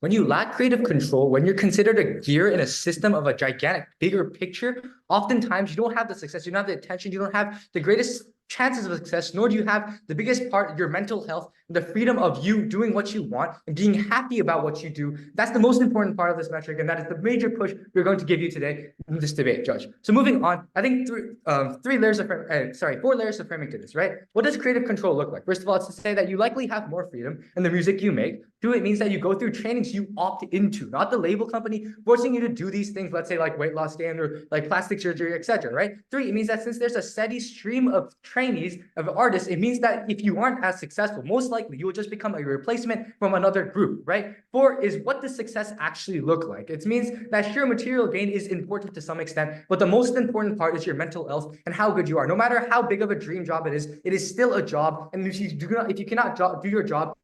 When you lack creative control, when you're considered a gear in a system of a gigantic, bigger picture, oftentimes you don't have the success, you don't have the attention, you don't have the greatest chances of success, nor do you have the biggest part, your mental health, the freedom of you doing what you want and being happy about what you do. That's the most important part of this metric, and that is the major push we're going to give you today in this debate, Judge. So moving on, I think four layers of framing to this, right? What does creative control look like? First of all, it's to say that you likely have more freedom in the music you make. Two, it means that you go through trainings you opt into, not the label company forcing you to do these things, let's say like weight loss stand or like plastic surgery, etc. Right? Three, it means that since there's a steady stream of trainees, of artists, it means that if you aren't as successful, most likely you will just become a replacement from another group, right? Four is, what does success actually look like? It means that sheer material gain is important to some extent, but the most important part is your mental health and how good you are. No matter how big of a dream job it is still a job, and if you cannot do your job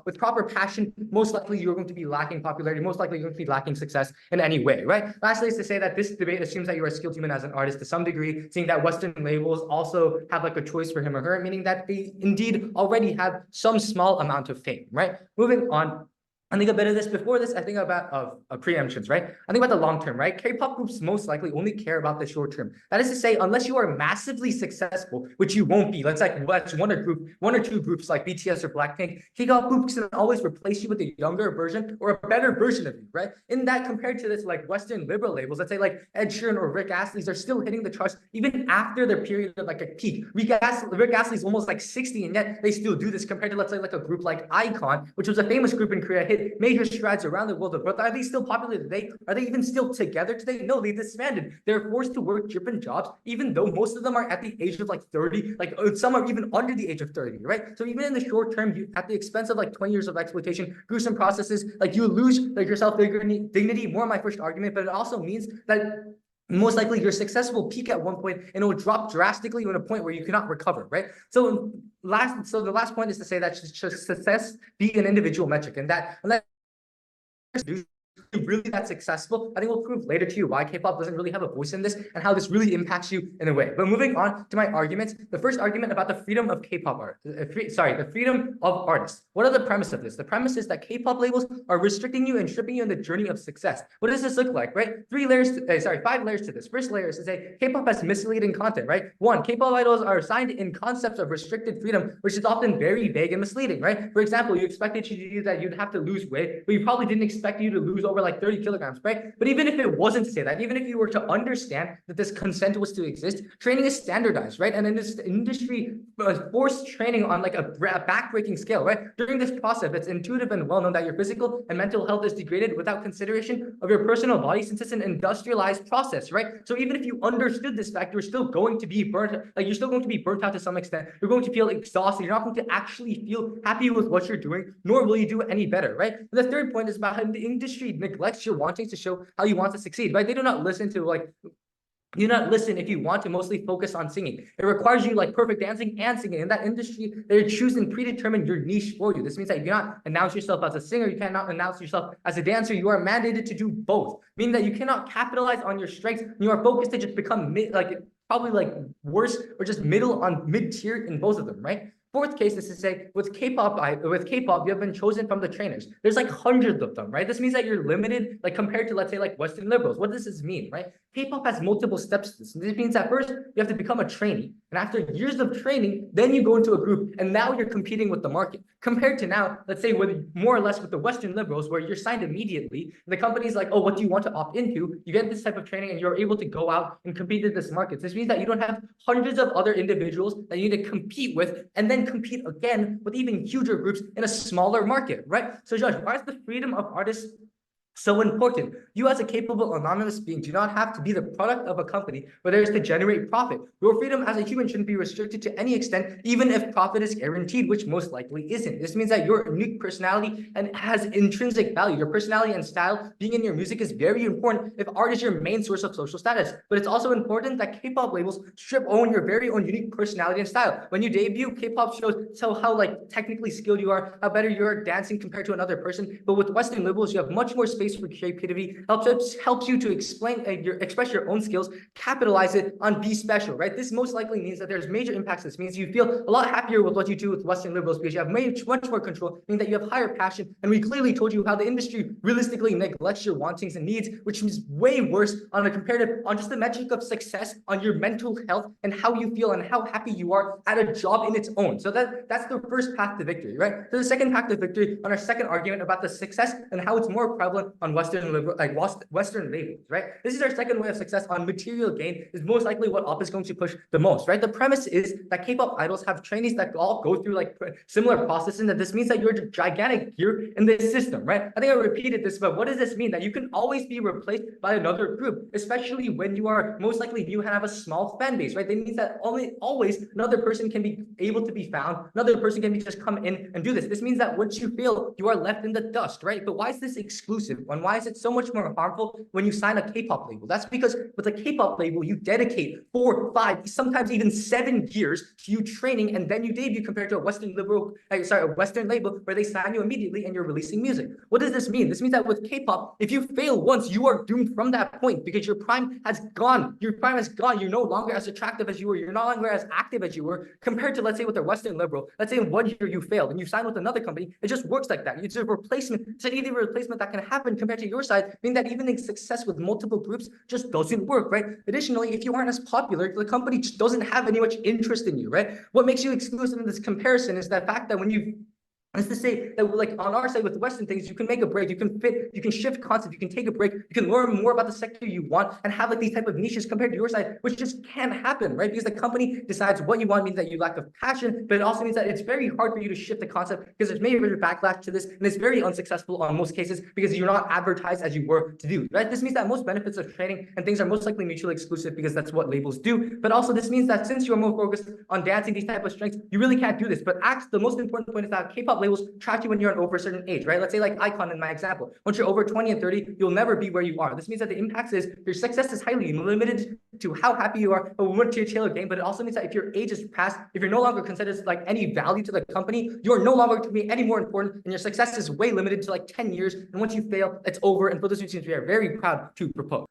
with proper passion, most likely you're going to be lacking popularity, most likely you're going to be lacking success in any way, right? Lastly is to say that this debate assumes that you're a skilled human as an artist to some degree, seeing that Western labels also have like a choice for him or her, meaning that they indeed already have some small amount of fame, right? Moving on. I think a bit of this before this, I think about preemptions, right? I think about the long term, right? K-pop groups most likely only care about the short term. That is to say, unless you are massively successful, which you won't be. Let's one or two groups like BTS or Blackpink. K-pop groups can always replace you with a younger version or a better version of you, right? In that, compared to this like Western liberal labels, let's say like Ed Sheeran or Rick Astley's are still hitting the charts even after their period of like a peak. Rick Astley's almost like 60, and yet they still do this compared to let's say like a group like iKON, which was a famous group in Korea, hit major strides around the world. But are they still popular today? Are they even still together today? No, they disbanded. They're forced to work different jobs, even though most of them are at the age of like 30, like some are even under the age of 30, right? So even in the short term, at the expense of like 20 years of exploitation, gruesome processes, like you lose like your self-dignity, more my first argument, but it also means that most likely your success will peak at one point and it will drop drastically to a point where you cannot recover, right? So the last point is to say that should success be an individual metric, and that unless really that successful, I think we'll prove later to you why K-pop doesn't really have a voice in this and how this really impacts you in a way. But moving on to my arguments, the first argument about the freedom of K-pop art, the freedom of artists. What are the premise of this? The premise is that K-pop labels are restricting you and stripping you in the journey of success. What does this look like, right? 5 layers to this. First layer is to say K-pop has misleading content, right? One, K-pop idols are assigned in concepts of restricted freedom, which is often very vague and misleading, right? For example, you expected you to do that you'd have to lose weight, but you probably didn't expect you to lose over like 30 kilograms, right? But even if it wasn't to say that, even if you were to understand that this consent was to exist, training is standardized, right? And in this industry, forced training on like a backbreaking scale, right? During this process, it's intuitive and well known that your physical and mental health is degraded without consideration of your personal body, since it's an industrialized process, right? So even if you understood this fact, you're still going to be burnt, like you're still going to be burnt out to some extent. You're going to feel exhausted. You're not going to actually feel happy with what you're doing, nor will you do any better, right? And the third point is about how the industry neglects your wanting to show how you want to succeed, right? They do not listen to like do not listen if you want to mostly focus on singing. It requires you like perfect dancing and singing. In that industry, they're choosing predetermined your niche for you. This means that you cannot announce yourself as a singer. You cannot announce yourself as a dancer. You are mandated to do both, meaning that you cannot capitalize on your strengths. You are focused to just become probably like worse or just mid-tier in both of them, right? Fourth case is to say with K-pop, you have been chosen from the trainers. There's like hundreds of them, right? This means that you're limited, like compared to let's say like Western liberals. What does this mean, right? K-pop has multiple steps to this. This means that first you have to become a trainee, and after years of training, then you go into a group, and now you're competing with the market. Compared to now, let's say with more or less with the Western liberals, where you're signed immediately, and the company's like, oh, what do you want to opt into? You get this type of training, and you're able to go out and compete in this market. This means that you don't have hundreds of other individuals that you need to compete with, and then compete again with even huger groups in a smaller market, right? So, Josh, why is the freedom of artists so important? You as a capable anonymous being do not have to be the product of a company where there is to generate profit. Your freedom as a human shouldn't be restricted to any extent, even if profit is guaranteed, which most likely isn't. This means that your unique personality and has intrinsic value. Your personality and style being in your music is very important if art is your main source of social status. But it's also important that K-pop labels own your very own unique personality and style. When you debut, K-pop shows how like technically skilled you are, how better you are dancing compared to another person. But with Western labels, you have much more space space for creativity, helps you to express your own skills, capitalize it on be special, right? This most likely means that there's major impacts. This means you feel a lot happier with what you do with Western liberals because you have much more control, meaning that you have higher passion. And we clearly told you how the industry realistically neglects your wantings and needs, which is way worse on just the metric of success on your mental health and how you feel and how happy you are at a job in its own. So that's the first path to victory, right? So the second path to victory on our second argument about the success and how it's more prevalent on Western labels, right? This is our second way of success on material gain, is most likely what Op is going to push the most, right? The premise is that K-pop idols have trainees that all go through like similar processes, and that this means that you're a gigantic gear in this system, right? I think I repeated this, but what does this mean? That you can always be replaced by another group, especially when you are most likely you have a small fan base, right? That means that always another person can be able to be found, another person can be just come in and do this. This means that once you fail, you are left in the dust, right? But why is this exclusive? And why is it so much more harmful when you sign a K-pop label? That's because with a K-pop label, you dedicate 4, 5, sometimes even 7 years to you training, and then you debut, compared to a Western label where they sign you immediately and you're releasing music. What does this mean? This means that with K-pop, if you fail once, you are doomed from that point because your prime has gone. Your prime has gone. You're no longer as attractive as you were. You're no longer as active as you were, compared to, let's say, with a Western liberal. Let's say in 1 year you failed and you sign with another company. It just works like that. It's a replacement. It's an easy replacement that can happen compared to your side, meaning that even success with multiple groups just doesn't work, right? Additionally, if you aren't as popular, the company just doesn't have any much interest in you, right? What makes you exclusive in this comparison is the fact that when you It's to say that, like, on our side with Western things, you can make a break, you can shift concepts, you can take a break, you can learn more about the sector you want and have like these type of niches compared to your side, which just can't happen, right? Because the company decides what you want, means that you lack of passion, but it also means that it's very hard for you to shift the concept because there's maybe a backlash to this, and it's very unsuccessful on most cases because you're not advertised as you were to do, right? This means that most benefits of training and things are most likely mutually exclusive because that's what labels do. But also this means that since you're more focused on dancing these type of strengths, you really can't do this. But the most important point is that K-pop labels track you when you're over a certain age, right? Let's say like Icon in my example. Once you're over 20 and 30, you'll never be where you are. This means that the impact is your success is highly limited to how happy you are or to your tailored game. But it also means that if your age is past, if you're no longer considered like any value to the company, you're no longer to be any more important, and your success is way limited to like 10 years. And once you fail, it's over. And for those reasons, we are very proud to propose.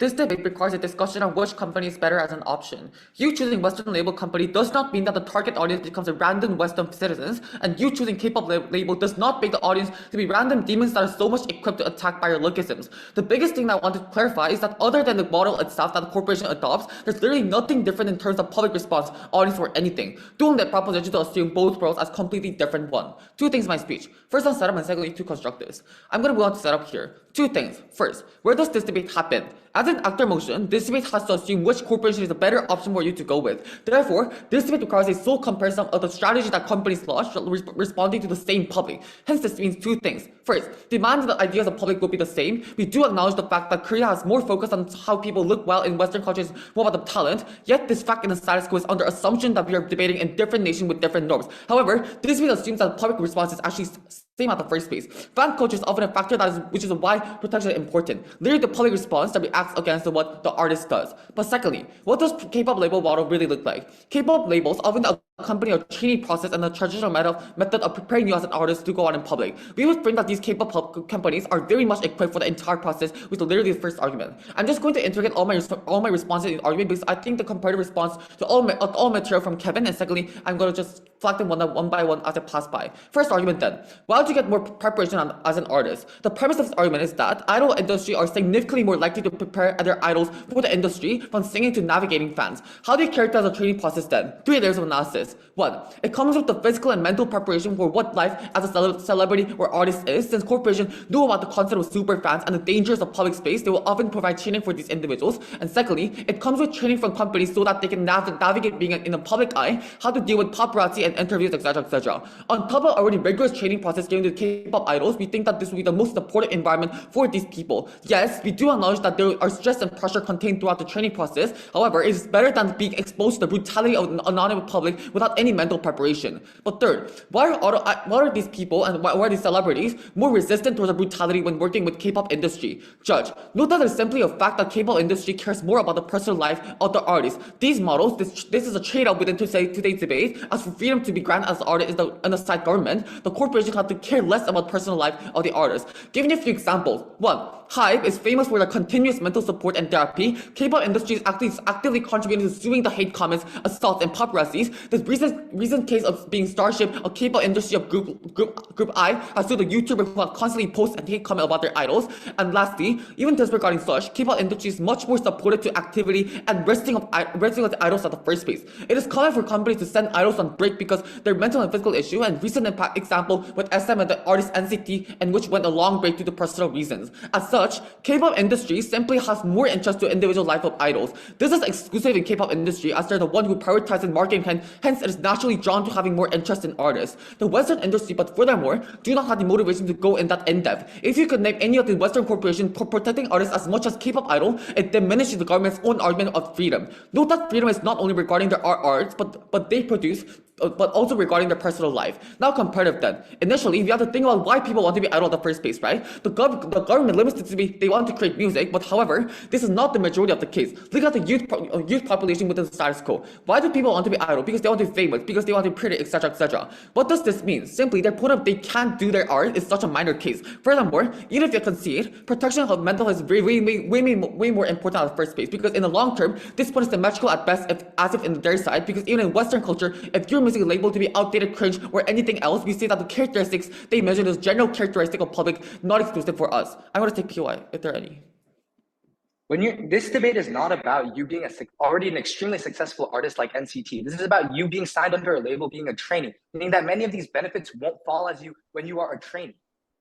This debate requires a discussion on which company is better as an option. You choosing Western label company does not mean that the target audience becomes a random Western citizens, and you choosing K-pop label does not make the audience to be random demons that are so much equipped to attack by your lookisms. The biggest thing that I want to clarify is that other than the model itself that the corporation adopts, there's literally nothing different in terms of public response, audience, or anything, doing that proposition to assume both worlds as completely different one. Two things in my speech. First on setup and secondly to construct this. I'm going to move on to setup here. Two things. First, where does this debate happen? As an actor motion, this debate has to assume which corporation is a better option for you to go with. Therefore, this debate requires a sole comparison of the strategy that companies launch responding to the same public. Hence, this means two things. First, demand that the ideas of public will be the same. We do acknowledge the fact that Korea has more focus on how people look well in Western cultures, more about the talent, yet this fact in the status quo is under assumption that we are debating in different nations with different norms. However, this debate assumes that the public response is actually same at the first place. Fan culture is often a factor which is why protection is important. Literally the public response that reacts against what the artist does. But secondly, what does K-pop label model really look like? K-pop labels often accompany a training process and the traditional method of preparing you as an artist to go out in public. We would think that these K-pop companies are very much equipped for the entire process, which is literally the first argument. I'm just going to integrate all my responses in the argument because I think the comparative response to all material from Kevin, and secondly, I'm going to just flag them one by one as I pass by. First argument then, why do you get more preparation as an artist? The premise of this argument is that idol industry are significantly more likely to prepare their idols for the industry from singing to navigating fans. How do you characterize the training process then? 3 layers of analysis. 1. It comes with the physical and mental preparation for what life as a celebrity or artist is. Since corporations know about the concept of super fans and the dangers of public space, they will often provide training for these individuals. And secondly, it comes with training from companies so that they can navigate being in the public eye, how to deal with paparazzi and interviews, etc., etc. On top of already rigorous training process given to K-pop idols, we think that this will be the most supportive environment for these people. Yes, we do acknowledge that there are stress and pressure contained throughout the training process. However, it is better than being exposed to the brutality of an anonymous public without any mental preparation. But third, why are these people and why are these celebrities more resistant towards the brutality when working with K-pop industry? Judge, note that it's simply a fact that K-pop industry cares more about the personal life of the artists. These models, this is a trade-off within today's debate. As for freedom to be granted as the artist in the side government, the corporation have to care less about personal life of the artist. Giving you a few examples. 1. HYBE is famous for their continuous mental support and therapy. K-pop industry is actively contributing to suing the hate comments, assaults, and paparazzis. This recent case of being Starship, a K-pop industry of group I, has sued the YouTuber who have constantly post and hate comment about their idols. And lastly, even disregarding such, K-pop industry is much more supportive to activity and resting of the idols at the first place. It is common for companies to send idols on break because their mental and physical issue, and recent example with SM and the artist NCT, and which went a long break due to personal reasons. As such, K-pop industry simply has more interest to individual life of idols. This is exclusive in K-pop industry as they're the one who prioritizes marketing, hence it is naturally drawn to having more interest in artists. The Western industry, but furthermore, do not have the motivation to go in that in-depth. If you could name any of the Western corporations protecting artists as much as K-pop idol, it diminishes the government's own argument of freedom. Note that freedom is not only regarding their arts, but they produce, but also regarding their personal life. Now comparative then. Initially, we have to think about why people want to be idol in the first place, right? The government limits it to be, they want to create music, but however, this is not the majority of the case. Look at the youth population within the status quo. Why do people want to be idol? Because they want to be famous, because they want to be pretty, etc., etc. What does this mean? Simply, their point of they can't do their art is such a minor case. Furthermore, even if you concede, protection of mental health is way more important at the first place, because in the long term, this point is symmetrical at best, as if in their side, because even in Western culture, if you're labeled to be outdated, cringe, or anything else, we say that the characteristics they measure is general characteristic of public, not exclusive for us. I want to take POI, if there are any. This debate is not about you being already an extremely successful artist like NCT. This is about you being signed under a label, being a trainee, meaning that many of these benefits won't fall as you when you are a trainee.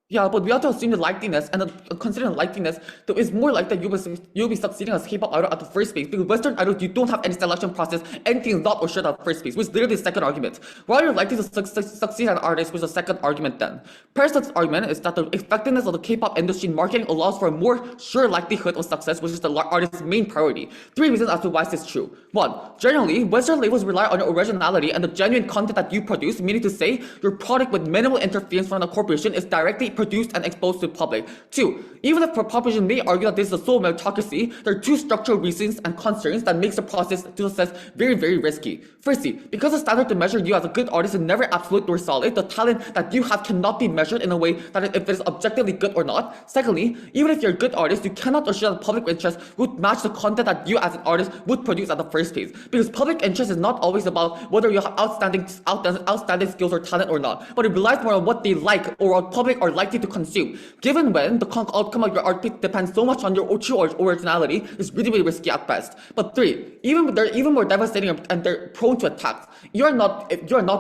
Yeah, but we have to assume the likeliness, and considering the likeliness, it's more like that you'll be succeeding as K-pop idol at the first place, because Western idols, you don't have any selection process, anything not or short at the first place, which is literally the second argument. Why are you likely to succeed as an artist, which is the second argument then? Parasite's argument is that the effectiveness of the K-pop industry in marketing allows for a more sure likelihood of success, which is the artist's main priority. 3 reasons as to why this is true. 1. Generally, Western labels rely on your originality and the genuine content that you produce, meaning to say, your product with minimal interference from the corporation is directly produced and exposed to the public. 2. Even if the proposition may argue that this is a sole meritocracy, there are 2 structural reasons and concerns that makes the process to success very, very risky. Firstly, because the standard to measure you as a good artist is never absolute nor solid, the talent that you have cannot be measured in a way that if it is objectively good or not. Secondly, even if you're a good artist, you cannot assure that public interest would match the content that you as an artist would produce at the first place. Because public interest is not always about whether you have outstanding skills or talent or not, but it relies more on what they like or what public are likely to consume. Given when the outcome of your art piece depends so much on your true originality, is really, really risky at best. But 3, they're even more devastating and they're prone to attacks. You are not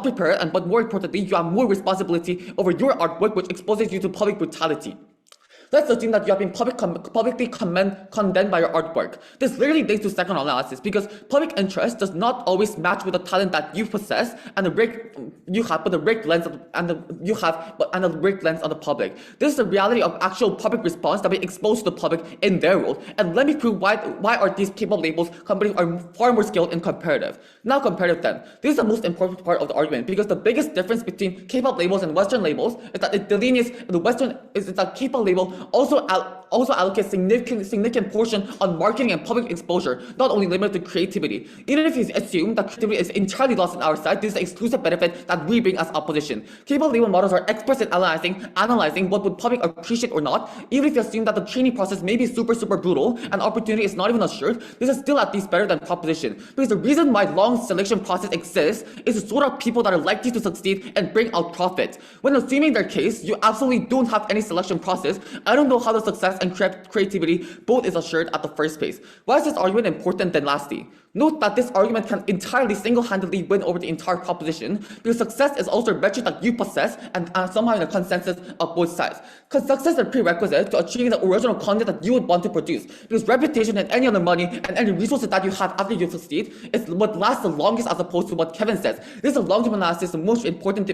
prepared, but more importantly, you have more responsibility over your artwork, which exposes you to public brutality. Let's assume that you have been publicly condemned by your artwork. This literally leads to second analysis, because public interest does not always match with the talent that you possess and the rigged lens on the public. This is the reality of actual public response that we expose to the public in their world. And let me prove why are these K-pop labels companies are far more skilled in comparative. Now comparative then. This is the most important part of the argument, because the biggest difference between K-pop labels and Western labels is that it delineates the Western is that K-pop label also allocates significant portion on marketing and public exposure, not only limited to creativity. Even if you assume that creativity is entirely lost on our side, this is the exclusive benefit that we bring as opposition. K-pop label models are experts in analyzing what would public appreciate or not. Even if you assume that the training process may be super brutal and opportunity is not even assured, this is still at least better than proposition. Because the reason why long selection process exists is to sort out people that are likely to succeed and bring out profit. When assuming their case, you absolutely don't have any selection process. I don't know how the success and creativity both is assured at the first place. Why is this argument important then lastly? Note that this argument can entirely single-handedly win over the entire proposition, because success is also a metric that you possess and somehow in a consensus of both sides. Because success is a prerequisite to achieving the original content that you would want to produce, because reputation and any other money and any resources that you have after you succeed is what lasts the longest, as opposed to what Kevin says. This is a long-term analysis, the most important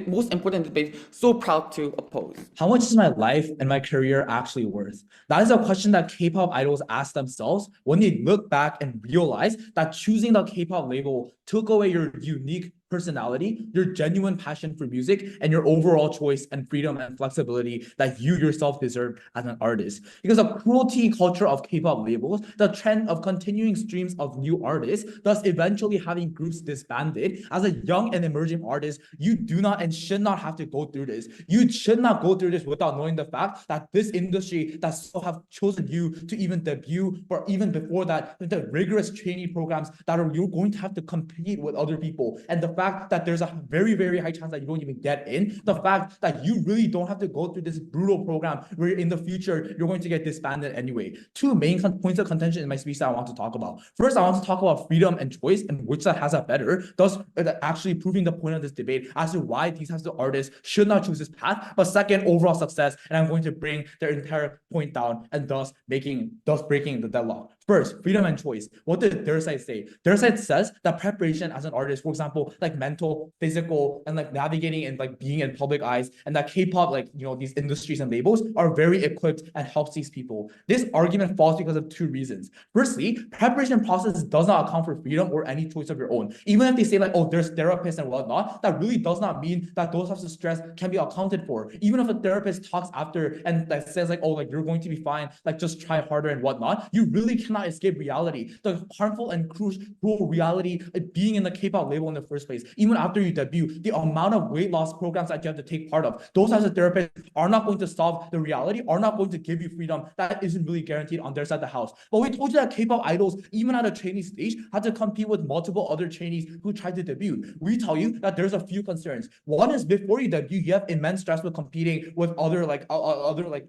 debate, so proud to oppose. How much is my life and my career actually worth? That is a question that K-pop idols ask themselves when they look back and realize that choosing the K-pop label took away your unique personality, your genuine passion for music, and your overall choice and freedom and flexibility that you yourself deserve as an artist. Because the cruelty culture of K-pop labels, the trend of continuing streams of new artists, thus eventually having groups disbanded, as a young and emerging artist, you do not and should not have to go through this. You should not go through this without knowing the fact that this industry that so have chosen you to even debut, or even before that, the rigorous trainee programs that you're going to have to compete with other people, and the fact that there's a very, very high chance that you don't even get in, the fact that you really don't have to go through this brutal program where in the future you're going to get disbanded anyway. Two main points of contention in my speech that I want to talk about. First, I want to talk about freedom and choice and which that has a better, thus actually proving the point of this debate as to why these types of artists should not choose this path. But second, overall success, and I'm going to bring their entire point down and thus breaking the deadlock. First, freedom and choice. What did their side say? Their side says that preparation as an artist, for example, like mental, physical, and like navigating and like being in public eyes, and that K-pop, like, you know, these industries and labels are very equipped and helps these people. This argument falls because of two reasons. Firstly, preparation process does not account for freedom or any choice of your own. Even if they say like, oh, there's therapists and whatnot, that really does not mean that those types of stress can be accounted for. Even if a therapist talks after and like says like, oh, like you're going to be fine, like just try harder and whatnot, you really cannot escape reality. The harmful and cruel reality of being in the K-pop label in the first place. Even after you debut, the amount of weight loss programs that you have to take part of, those types of therapists are not going to solve the reality, are not going to give you freedom that isn't really guaranteed on their side of the house. But we told you that K-pop idols, even at a trainee stage, had to compete with multiple other trainees who tried to debut. We tell you that there's a few concerns. One is before you debut, you have immense stress with competing with other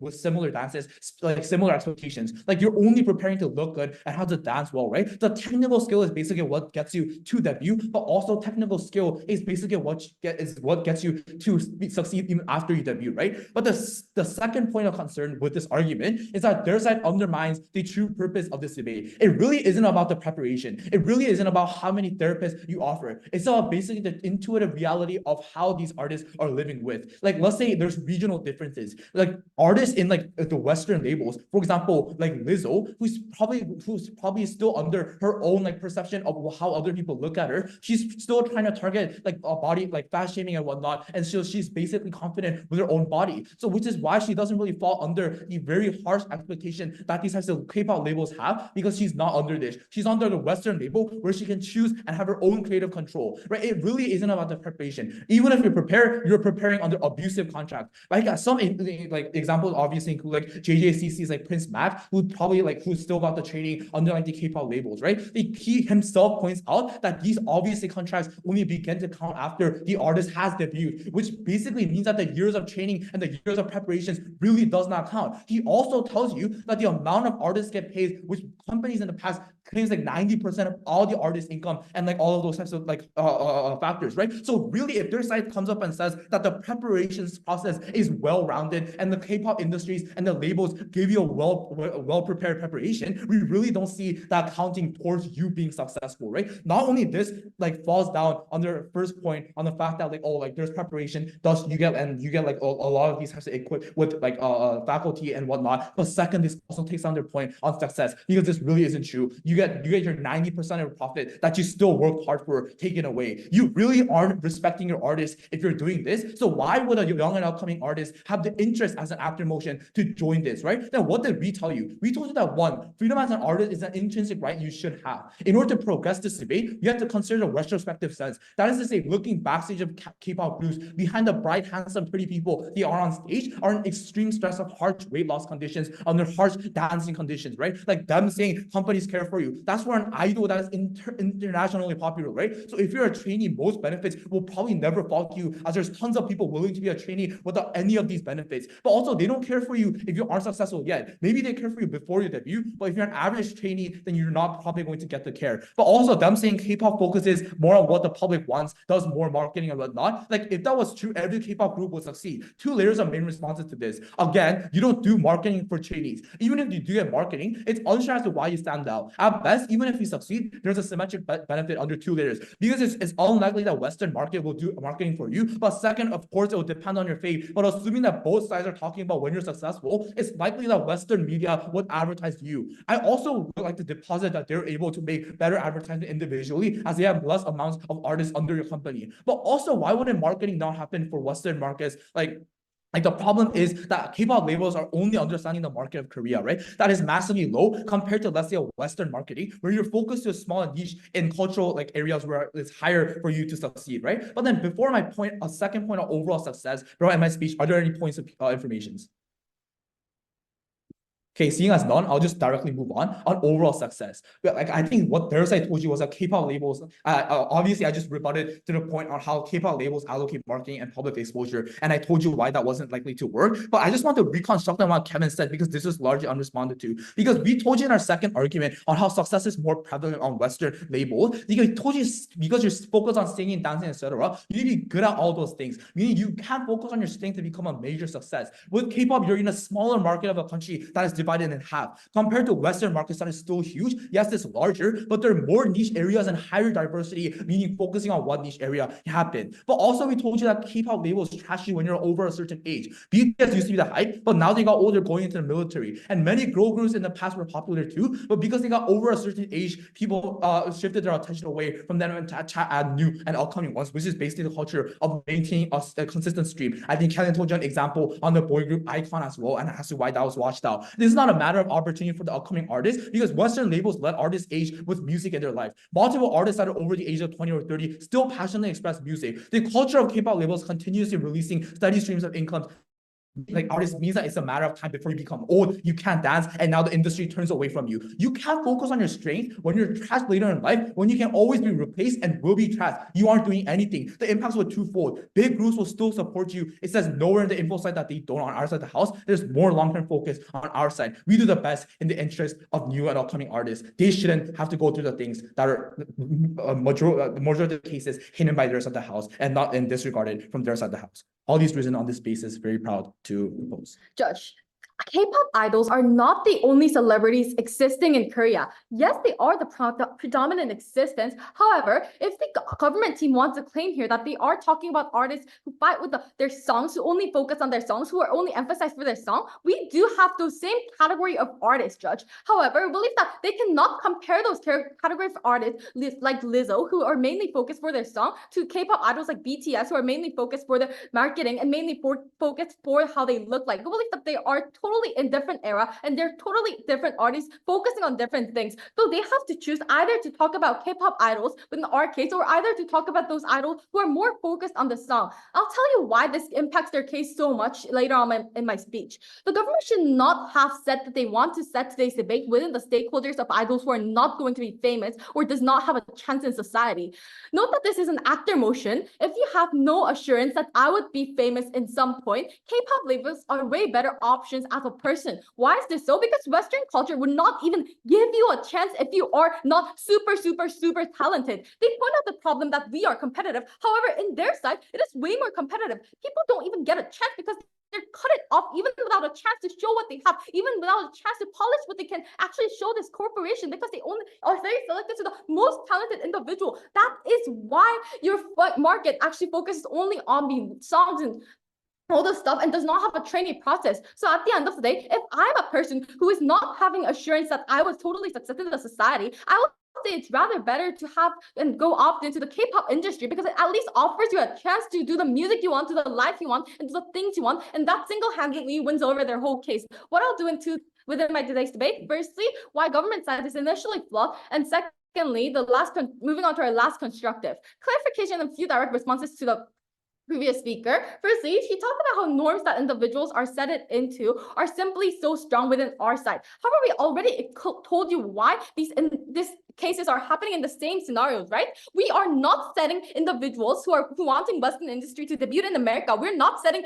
with similar dances, like similar expectations. Like you're only preparing to look good and how to dance well, right? The technical skill is basically what gets you to debut, but also technical skill is basically what gets you to succeed even after you debut, right? But the second point of concern with this argument is that their side undermines the true purpose of this debate. It really isn't about the preparation. It really isn't about how many therapists you offer. It's about basically the intuitive reality of how these artists are living with. Like, let's say there's regional differences. Like artists in like the Western labels, for example, like Lizzo, who's probably still under her own like perception of how other people look at her. She's still trying to target like a body, like fat shaming and whatnot, and she's basically confident with her own body. So which is why she doesn't really fall under the very harsh expectation that these types of K-pop labels have, because she's not under this. She's under the Western label where she can choose and have her own creative control, right? It really isn't about the preparation. Even if you prepare, you're preparing under abusive contract. Like some like examples obviously include like JJCC's like Prince Mac, who's still got the training under like the K-pop labels, right? He himself points out that these obviously contracts only begin to count after the artist has debuted, which basically means that the years of training and the years of preparations really does not count. He also tells you that the amount of artists get paid, which companies in the past claims like 90% of all the artist income and like all of those types of like factors, right? So really, if their side comes up and says that the preparations process is well-rounded and the K-pop industries and the labels give you a well-prepared preparation, we really don't see that counting towards you being successful, right? Not only this like falls down on their first point on the fact that like, oh, like there's preparation, thus you get like a lot of these types of equipped with like faculty and whatnot. But second, this also takes on their point on success, because this really isn't true. You get your 90% of profit that you still worked hard for taken away. You really aren't respecting your artist if you're doing this. So why would a young and upcoming artist have the interest as an actor motion to join this, right? Then what did we tell you? We told you that one, freedom as an artist is an intrinsic right you should have. In order to progress this debate, you have to consider the retrospective sense. That is to say, looking backstage of K-pop groups, behind the bright, handsome, pretty people they are on stage, are in extreme stress of harsh weight loss conditions, under harsh dancing conditions, right? Like them saying companies care for you. That's for an idol that is internationally popular, right? So if you're a trainee, most benefits will probably never fall to you, as there's tons of people willing to be a trainee without any of these benefits. But also, they don't care for you if you aren't successful yet. Maybe they care for you before you debut, but if you're an average trainee, then you're not probably going to get the care. But also, them saying K-pop focuses more on what the public wants, does more marketing and whatnot. Like if that was true, every K-pop group would succeed. Two layers of main responses to this. Again, you don't do marketing for trainees. Even if you do get marketing, it's unsure as to why you stand out. At best, even if you succeed, there's a symmetric benefit under two layers, because it's unlikely that Western market will do marketing for you. But second, of course, it will depend on your faith. But assuming that both sides are talking about when you're successful, it's likely that Western media would advertise you. I also would like to deposit that they're able to make better advertisement individually, as they have less amounts of artists under your company. But also, why wouldn't marketing not happen for Western markets? Like the problem is that K-pop labels are only understanding the market of Korea, right? That is massively low compared to, let's say, a Western marketing where you're focused to a small niche in cultural like areas where it's higher for you to succeed, right? But then before my point, a second point of overall success, bro, in my speech, are there any points of information? Okay, seeing as none, I'll just directly move on overall success. But like I think what Thersai told you was that K-pop labels, obviously I just rebutted to the point on how K-pop labels allocate marketing and public exposure, and I told you why that wasn't likely to work. But I just want to reconstruct on what Kevin said because this was largely unresponded to. Because we told you in our second argument on how success is more prevalent on Western labels. Because we told you because you're focused on singing, dancing, etc. You need to be good at all those things. Meaning you can't focus on your strength to become a major success. With K-pop, you're in a smaller market of a country that is divided in half compared to Western markets that is still huge. Yes, it's larger, but there are more niche areas and higher diversity, meaning focusing on one niche area happened. But also we told you that K-pop labels trash you when you're over a certain age. BTS used to be the hype, but now they got older going into the military. And many girl groups in the past were popular too, but because they got over a certain age, people shifted their attention away from them and to add new and upcoming ones, which is basically the culture of maintaining a consistent stream. I think Kevin told you an example on the boy group Icon as well, and as to why that was watched out. This is not a matter of opportunity for the upcoming artists because Western labels let artists age with music in their life. Multiple artists that are over the age of 20 or 30 still passionately express music. The culture of K-pop labels continuously releasing steady streams of income like artists means that it's a matter of time before you become old, you can't dance, and now the industry turns away from you. You can't focus on your strength when you're trashed later in life, when you can always be replaced and will be trashed. You aren't doing anything. The impacts were twofold. Big groups will still support you. It says nowhere in the info side that they don't on our side of the house. There's more long-term focus on our side. We do the best in the interest of new and upcoming artists. They shouldn't have to go through the things that are majority of the cases hidden by their side of the house and not and disregarded from their side of the house. All these reasons on this basis, very proud to propose. Judge, K-pop idols are not the only celebrities existing in Korea. Yes, they are the predominant existence. However, if the government team wants to claim here that they are talking about artists who fight with their songs, who only focus on their songs, who are only emphasized for their song, we do have those same category of artists, Judge. However, we believe that they cannot compare those categories of artists like Lizzo, who are mainly focused for their song, to K-pop idols like BTS, who are mainly focused for their marketing and mainly focused for how they look like. We believe that they are totally in different era and they're totally different artists focusing on different things. So they have to choose either to talk about K-pop idols in our case, or either to talk about those idols who are more focused on the song. I'll tell you why this impacts their case so much later on in my speech. The government should not have said that they want to set today's debate within the stakeholders of idols who are not going to be famous or does not have a chance in society. Note that this is an actor motion. If you have no assurance that I would be famous in some point, K-pop labels are way better options as a person. Why is this so? Because Western culture would not even give you a chance if you are not super talented. They point out the problem that we are competitive. However, in their side, it is way more competitive. People don't even get a chance because they're cut it off even without a chance to show what they have, even without a chance to polish what they can actually show this corporation, because they only are very selected to the most talented individual. That is why your market actually focuses only on the songs and all this stuff and does not have a trainee process. So at the end of the day, if I'm a person who is not having assurance that I was totally successful in the society, I will say it's rather better to have and go opt into the K-pop industry because it at least offers you a chance to do the music you want, to the life you want, and do the things you want, and that single-handedly wins over their whole case. What I'll do within my today's debate, firstly, why government side is initially flawed, and secondly, moving on to our last constructive clarification and a few direct responses to the previous speaker. Firstly, he talked about how norms that individuals are set it into are simply so strong within our side. However, we already told you why these cases are happening in the same scenarios, right? We are not setting individuals who wanting Western industry to debut in America. We're not setting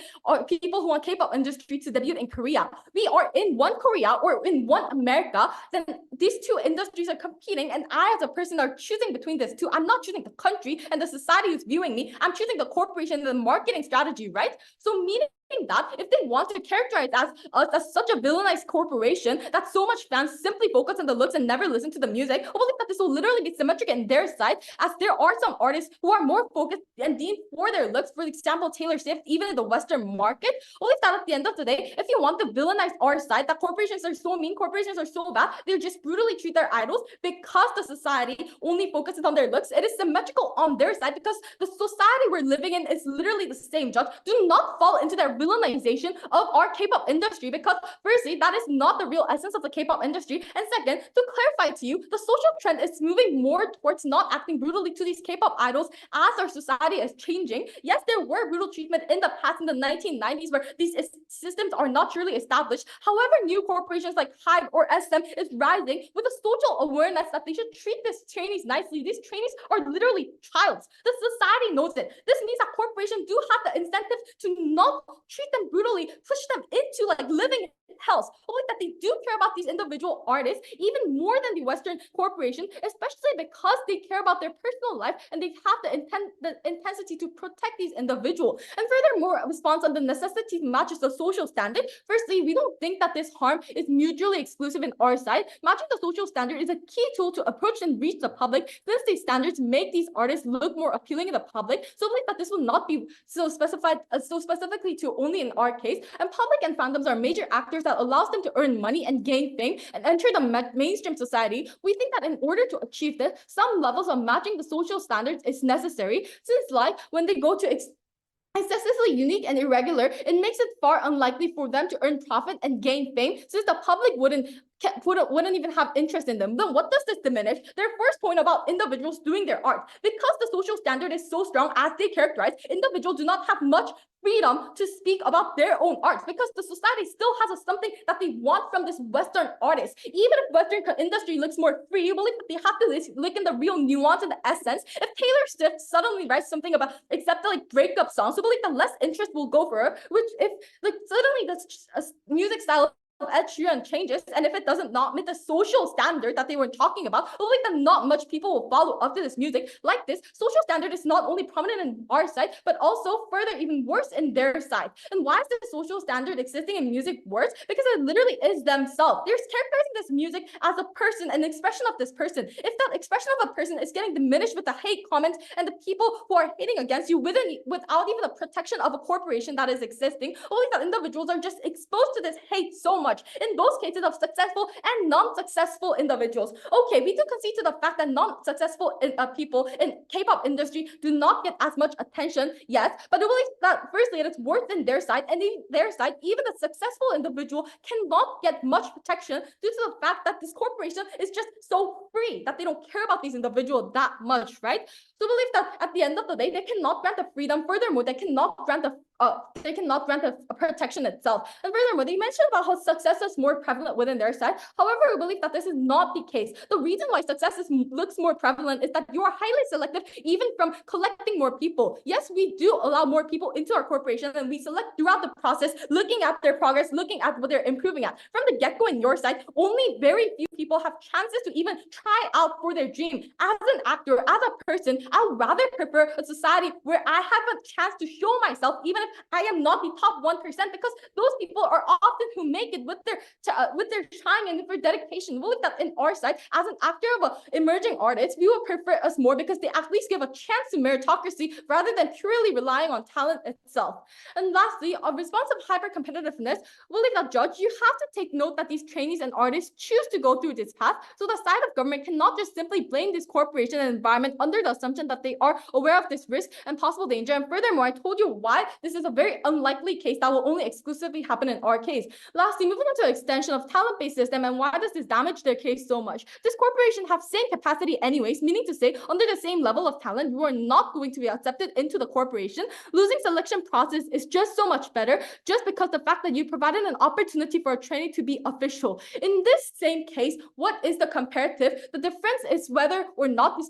people who want K-pop industry to debut in Korea. We are in one Korea or in one America. Then these two industries are competing, and I, as a person, are choosing between these two. I'm not choosing the country and the society who's viewing me. I'm choosing the corporation and the marketing strategy, right? So meaning that if they want to characterize us as such a villainized corporation that so much fans simply focus on the looks and never listen to the music, I believe that this will literally be symmetric in their side, as there are some artists who are more focused and deemed for their looks. For example, Taylor Swift, even in the Western market. I believe that at the end of the day, if you want the villainized art side, that corporations are so mean, corporations are so bad, they just brutally treat their idols because the society only focuses on their looks. It is symmetrical on their side because the society we're living in is literally the same. Judge, do not fall into their villainization of our K-pop industry, because firstly, that is not the real essence of the K-pop industry, and second, to clarify to you, the social trend is moving more towards not acting brutally to these K-pop idols as our society is changing. Yes, there were brutal treatment in the past, in the 1990s, where these systems are not truly established. However, new corporations like HYBE or SM is rising with a social awareness that they should treat these trainees nicely. These trainees are literally childs. The society knows it. This means that corporations do have the incentive to not treat them brutally, push them into like living hells. Only that they do care about these individual artists even more than the Western corporation, especially because they care about their personal life and they have the intensity to protect these individuals. And furthermore, a response on the necessity matches the social standard. Firstly, we don't think that this harm is mutually exclusive in our side. Matching the social standard is a key tool to approach and reach the public, since these standards make these artists look more appealing in the public. So I believe that this will not be so specifically to only in our case. And public and fandoms are major actors that allows them to earn money and gain fame and enter the mainstream society. We think that in order to achieve this, some levels of matching the social standards is necessary, since like when they go to excessively unique and irregular, it makes it far unlikely for them to earn profit and gain fame, since the public wouldn't even have interest in them. Then what does this diminish? Their first point about individuals doing their art. Because the social standard is so strong as they characterize, individuals do not have much freedom to speak about their own art, because the society still has something that they want from this Western artist. Even if Western industry looks more free, you believe that they have to look in the real nuance and the essence. If Taylor Swift suddenly writes something about except the like breakup songs, so believe the less interest will go for her, which if like suddenly the music style of Ed Sheeran changes, and if it doesn't not meet the social standard that they were talking about, I believe that not much people will follow up to this music. Like this, social standard is not only prominent in our side, but also further even worse in their side. And why is the social standard existing in music worse? Because it literally is themselves. They're characterizing this music as a person, an expression of this person. If that expression of a person is getting diminished with the hate comments and the people who are hating against you without even the protection of a corporation that is existing, I believe that individuals are just exposed to this hate so much. In those cases of successful and non-successful individuals. Okay, we do concede to the fact that non-successful people in K-pop industry do not get as much attention yet, but I believe that firstly, it is worse in their side, and in their side, even a successful individual cannot get much protection due to the fact that this corporation is just so free that they don't care about these individuals that much, right? So I believe that at the end of the day, they cannot grant the freedom. Furthermore, they cannot grant the protection itself. And furthermore, they mentioned about how success is more prevalent within their side. However, we believe that this is not the case. The reason why success looks more prevalent is that you are highly selective even from collecting more people. Yes, we do allow more people into our corporation, and we select throughout the process, looking at their progress, looking at what they're improving at. From the get-go in your side, only very few people have chances to even try out for their dream. As an actor, as a person, I would rather prefer a society where I have a chance to show myself, even if I am not the top 1%, because those people are often who make it with their trying and for dedication. We believe that in our side, as an actor of an emerging artist, we would prefer us more because they at least give a chance to meritocracy rather than purely relying on talent itself. And lastly, a response of hyper-competitiveness, we believe that, Judge, you have to take note that these trainees and artists choose to go through this path. So the side of government cannot just simply blame this corporation and environment under the assumption that they are aware of this risk and possible danger. And furthermore, I told you why this is a very unlikely case that will only exclusively happen in our case. Lastly, moving on to extension of talent-based system, and why does this damage their case so much? This corporation have same capacity anyways, meaning to say under the same level of talent, you are not going to be accepted into the corporation. Losing selection process is just so much better just because the fact that you provided an opportunity for a trainee to be official. In this same case, what is the comparative? The difference is whether or not this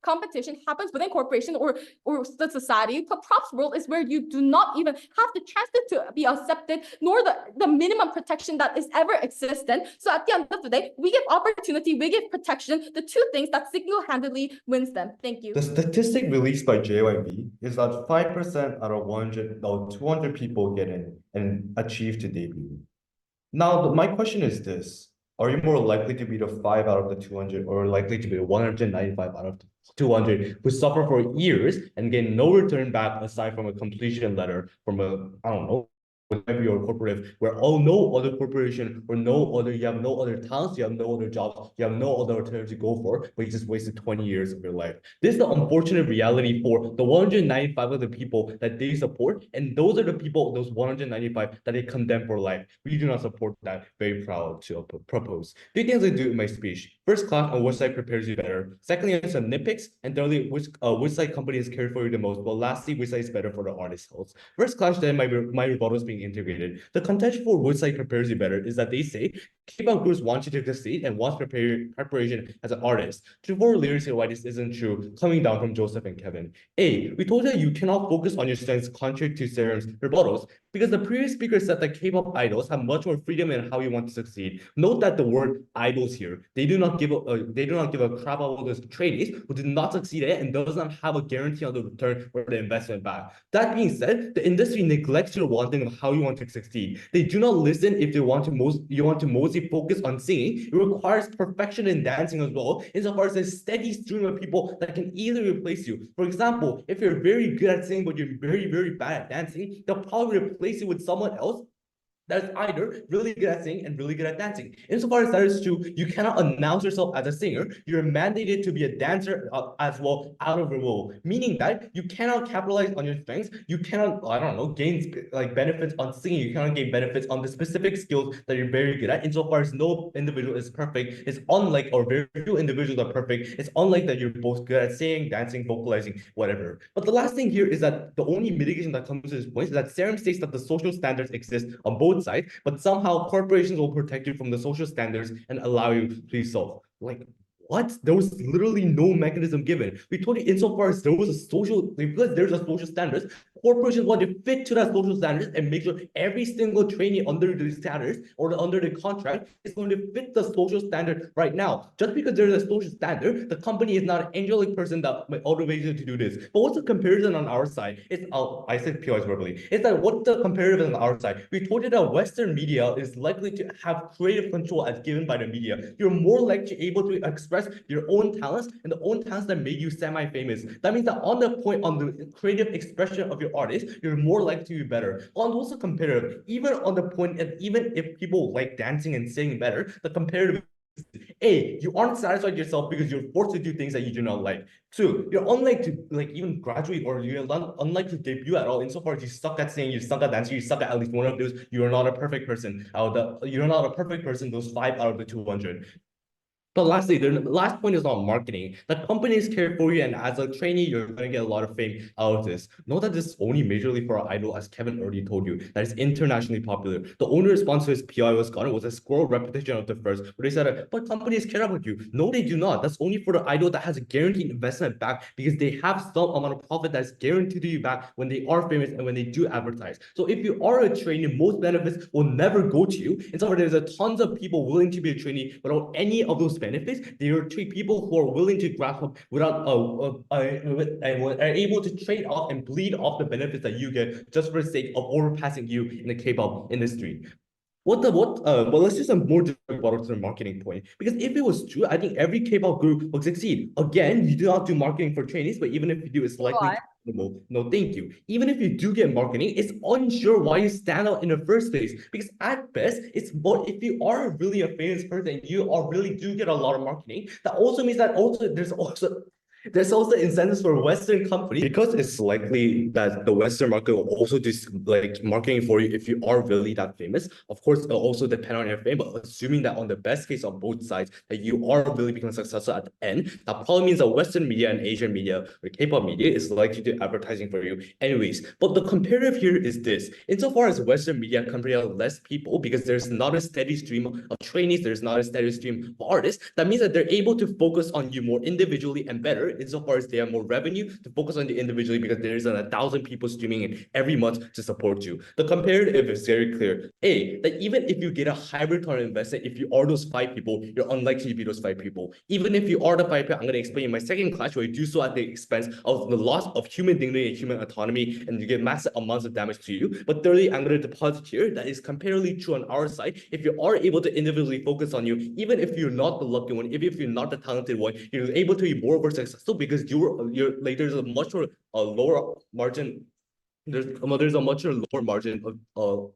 competition happens within corporation or the society. The props world is where you do not even have the chances to be accepted, nor the minimum protection that is ever existent. So at the end of the day, we give opportunity, we give protection, the two things that single-handedly wins them. Thank you. The statistic released by JYB is that 5% out of 100 or 200 people get in and achieve to debut. Now, my question is this. Are you more likely to be the 5 out of the 200 or likely to be the 195 out of 200 who suffer for years and get no return back aside from a completion letter from a, I don't know, or corporative, where no other corporation or you have no other talents, you have no other jobs, you have no other alternatives to go for, but you just wasted 20 years of your life. This is the unfortunate reality for the 195 of the people that they support, and those are the people, those 195 that they condemn for life. We do not support that. Very proud to propose. 3 things I do in my speech. First, class on which side prepares you better. Secondly, some nitpicks, and thirdly, which side companies care for you the most. But lastly, which side is better for the artist's health. First class, then my rebuttal is being integrated. The contention for which side prepares you better is that they say K-pop groups want you to succeed and want preparation as an artist. To for lyrics here why this isn't true, coming down from Joseph and Kevin. A, we told you that you cannot focus on your strengths contrary to Serim's rebuttals, because the previous speaker said that K-pop idols have much more freedom in how you want to succeed. Note that the word idols here, they do not give a crap about those trainees who did not succeed at it and does not have a guarantee on the return or the investment back. That being said, the industry neglects your wanting of how you want to succeed. They do not listen if you want to mostly focus on singing. It requires perfection in dancing as well, insofar as a steady stream of people that can easily replace you. For example, if you're very good at singing but you're very, very bad at dancing, they'll probably replace you with someone else that is either really good at singing and really good at dancing. Insofar as that is true, you cannot announce yourself as a singer. You're mandated to be a dancer as well out of the role, meaning that you cannot capitalize on your strengths. You cannot, I don't know, gain like benefits on singing. You cannot gain benefits on the specific skills that you're very good at. Insofar as no individual is perfect, it's unlike, or very few individuals are perfect. It's unlike that you're both good at singing, dancing, vocalizing, whatever. But the last thing here is that the only mitigation that comes to this point is that Serim states that the social standards exist on both sides, but somehow corporations will protect you from the social standards and allow you to be self. Like, what? There was literally no mechanism given. We told you insofar as there was a social, because there's a social standards, corporations want to fit to that social standards and make sure every single trainee under the status or under the contract is going to fit the social standard right now. Just because there's a social standard, the company is not an angelic person that might motivate you to do this. But what's the comparison on our side? It's, I said POS verbally. It's that what's the comparative on our side? We told you that Western media is likely to have creative control as given by the media. You're more likely able to express your own talents and the own talents that made you semi-famous. That means that on the point, on the creative expression of your artist, you're more likely to be better. On also comparative, even on the point, and even if people like dancing and singing better, the comparative A, you aren't satisfied yourself because you're forced to do things that you do not like. 2, you're unlikely to like even graduate, or you're unlikely to debut at all insofar as you suck at singing, you suck at dancing, you suck at least one of those. You are not a perfect person. You're not a perfect person, those 5 out of the 200. But lastly, the last point is on marketing. The companies care for you, and as a trainee, you're going to get a lot of fame out of this. Know that this is only majorly for our idol, as Kevin already told you, that is internationally popular. The only response to his PI was gotten was a squirrel repetition of the first, where they said, but companies care about you. No, they do not. That's only for the idol that has a guaranteed investment back, because they have some amount of profit that is guaranteed to you back when they are famous and when they do advertise. So if you are a trainee, most benefits will never go to you. And so there's a tons of people willing to be a trainee without any of those benefits. There are 3 people who are willing to grasp up without and are able to trade off and bleed off the benefits that you get just for the sake of overpassing you in the K-pop industry. Well, let's do some more rebuttal to the marketing point. Because if it was true, I think every K-pop group will succeed. Again, you do not do marketing for trainees, but even if you do, it's likely no, thank you. Even if you do get marketing, it's unsure why you stand out in the first place. Because at best, it's what if you are really a famous person, you are really do get a lot of marketing. That also means that there's also incentives for Western companies, because it's likely that the Western market will also do like marketing for you if you are really that famous. Of course, it'll also depend on your fame, but assuming that on the best case on both sides, that you are really becoming successful at the end, that probably means that Western media and Asian media or K-pop media is likely to do advertising for you anyways. But the comparative here is this. Insofar as Western media companies have less people, because there's not a steady stream of trainees, there's not a steady stream of artists, that means that they're able to focus on you more individually and better insofar as they have more revenue to focus on the individually because there is 1,000 people streaming in every month to support you. The comparative is very clear. A, that even if you get a high return on investment, if you are those 5 people, you're unlikely to be those 5 people. Even if you are the 5 people, I'm going to explain in my second class where you do so at the expense of the loss of human dignity and human autonomy, and you get massive amounts of damage to you. But thirdly, I'm going to deposit here that is comparatively true on our side. If you are able to individually focus on you, even if you're not the lucky one, even if you're not the talented one, you're able to be more successful because you're like there's a much more lower margin. There's a much lower margin of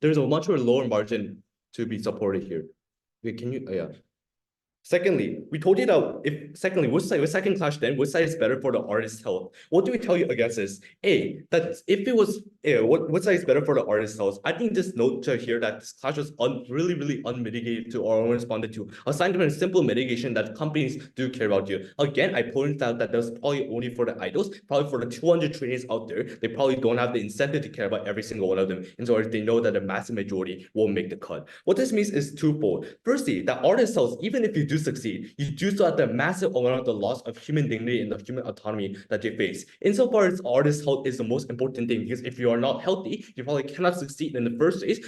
there's a much lower margin to be supported here. Wait, can you Secondly, we told you that which second clash then, which side is better for the artist's health? What do we tell you against this? A, that if it was what side is better for the artist's health? I think this note to here that this clash was really unmitigated to or unresponded to. Aside from a simple mitigation that companies do care about you. Again, I pointed out that that's probably only for the idols, probably for the 200 trainees out there, they probably don't have the incentive to care about every single one of them. And so they know that the massive majority won't make the cut. What this means is twofold. Firstly, that artist health, even if you do succeed, you do so at the massive amount of the loss of human dignity and the human autonomy that they face. Insofar as artist health is the most important thing, because if you are not healthy, you probably cannot succeed in the first place.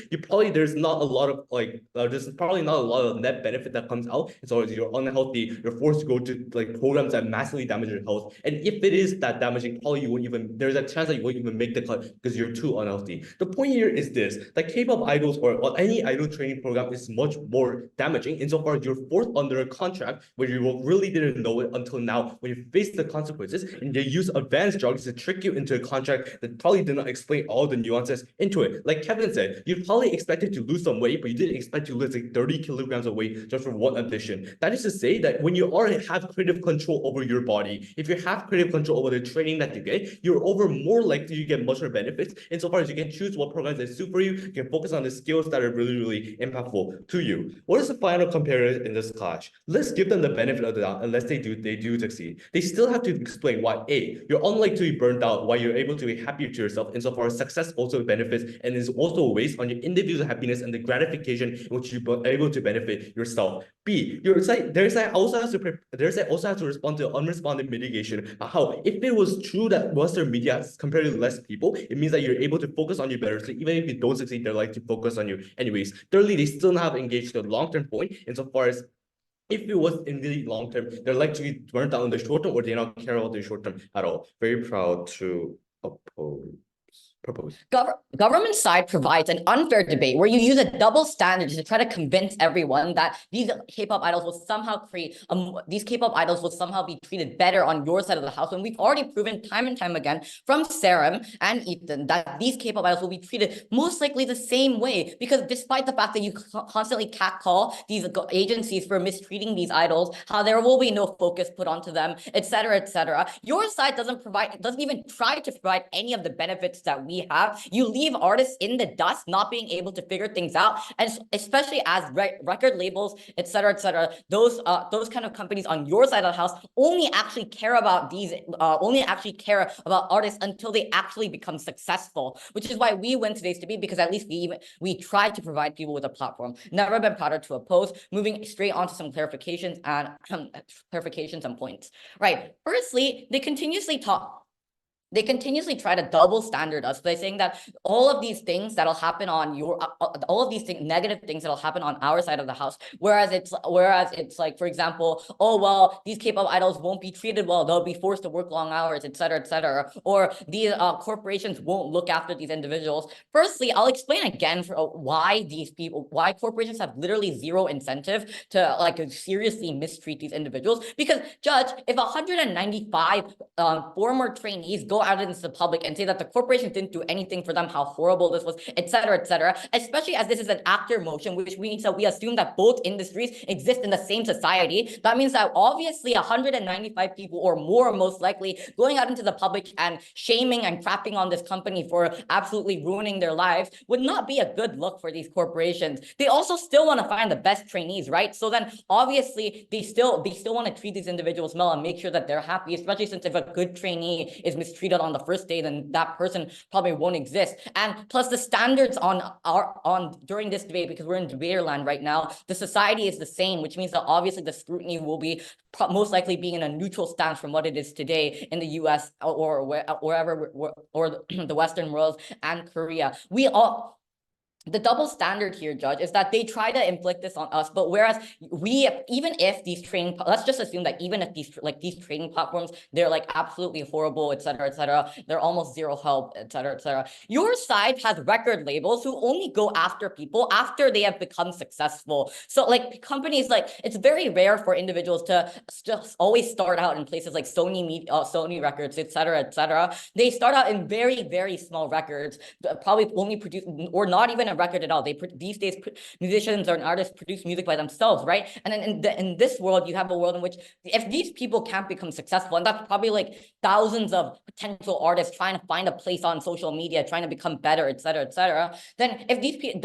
There's not a lot of there's probably not a lot of net benefit that comes out. And so as you're unhealthy, you're forced to go to programs that massively damage your health. And if it is that damaging, there's a chance that you won't even make the cut because you're too unhealthy. The point here is this: that K-pop idols or any idol training program is much more damaging insofar as you're forced under a contract where you really didn't know it until now when you face the consequences, and they use advanced drugs to trick you into a contract that probably did not explain all the nuances into it. Like Kevin said, you probably expected to lose some weight, but you didn't expect to lose 30 kilograms of weight just for one audition. That is to say that when you have creative control over your body, if you have creative control over the training that you get, you're more likely to get much more benefits insofar as you can choose what programs that suit for you. You can focus on the skills that are really impactful to you. What is the final comparison in this clash? Let's give them the benefit of the doubt unless they do succeed. They still have to explain why A, you're unlikely to be burned out, why you're able to be happy with yourself insofar as success also benefits and is also based on your individual happiness and the gratification in which you're able to benefit yourself. B, their side also has to respond to unresponded mitigation. How if it was true that Western media has comparatively less people, it means that you're able to focus on you better. So even if you don't succeed, they're likely to focus on you anyways. Thirdly, they still have engaged the long-term point insofar as if it was in the long term, they're likely to be burnt out in the short term or they don't care about the short term at all. Very proud to propose. Government side provides an unfair debate where you use a double standard to try to convince everyone that these K-pop idols will somehow be treated better on your side of the house, when we've already proven time and time again from Serim and Ethan that these K-pop idols will be treated most likely the same way, because despite the fact that you constantly catcall these agencies for mistreating these idols, how there will be no focus put onto them, etc., your side doesn't even try to provide any of the benefits that we have. You leave artists in the dust, not being able to figure things out, and especially as record labels, etc., those kind of companies on your side of the house only actually care about artists until they actually become successful, which is why we win today's debate, because at least we try to provide people with a platform. Never been prouder to oppose. Moving straight on to some clarifications and points. Right. Firstly, they continuously try to double standard us by saying that all of these things that'll happen on negative things that'll happen on our side of the house, whereas it's like, for example, oh well, these K-pop idols won't be treated well, they'll be forced to work long hours, etc., or these corporations won't look after these individuals. Firstly, I'll explain again why corporations have literally zero incentive to seriously mistreat these individuals. Because judge, if 195 former trainees go out into the public and say that the corporation didn't do anything for them, how horrible this was, etc., especially as this is an actor motion, which means that we assume that both industries exist in the same society. That means that obviously 195 people or more, most likely, going out into the public and shaming and crapping on this company for absolutely ruining their lives would not be a good look for these corporations. They also still want to find the best trainees, right? So then obviously they still want to treat these individuals well and make sure that they're happy, especially since if a good trainee is mistreated completed on the first day, then that person probably won't exist. And plus the standards on during this debate, because we're in debater land right now, the society is the same, which means that obviously the scrutiny will be most likely being in a neutral stance from what it is today in the US or wherever, or the Western world and Korea. The double standard here, Judge, is that they try to inflict this on us, but whereas even if these training, let's just assume that even if these training platforms, they're like absolutely horrible, et cetera, they're almost zero help, et cetera. Your side has record labels who only go after people after they have become successful. So like companies, like it's very rare for individuals to just always start out in places like Sony records, et cetera. They start out in very, very small records, probably only produce or not even a record at all. These days musicians or artists produce music by themselves, right? And then in this world, you have a world in which if these people can't become successful, and that's probably like thousands of potential artists trying to find a place on social media, trying to become better, et cetera, then if these people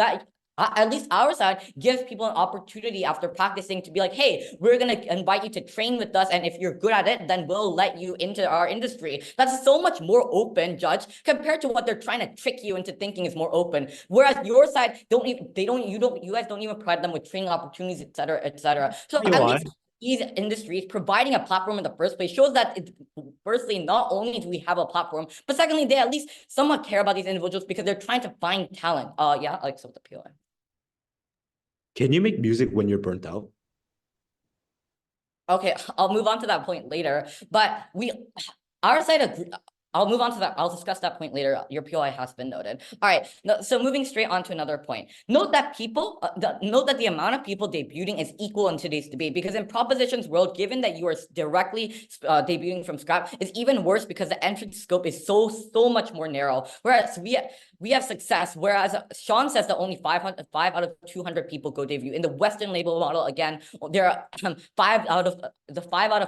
at least our side gives people an opportunity after practicing to be like, hey, we're going to invite you to train with us. And if you're good at it, then we'll let you into our industry. That's so much more open, Judge, compared to what they're trying to trick you into thinking is more open. Whereas your side, you guys don't even provide them with training opportunities, et cetera. So at least these industries providing a platform in the first place shows that firstly, not only do we have a platform, but secondly, they at least somewhat care about these individuals because they're trying to find talent. Yeah, like so the POI. Can you make music when you're burnt out? Okay, I'll move on to that point later, but our side I'll move on to that. I'll discuss that point later. Your POI has been noted. All right. So moving straight on to another point. Note that the amount of people debuting is equal in today's debate, because in propositions world, given that you are directly debuting from scratch, is even worse because the entrance scope is so much more narrow. Whereas we have success. Whereas Sean says that only 5 out of 200 people go debut. In the Western label model, again, there are 5 out of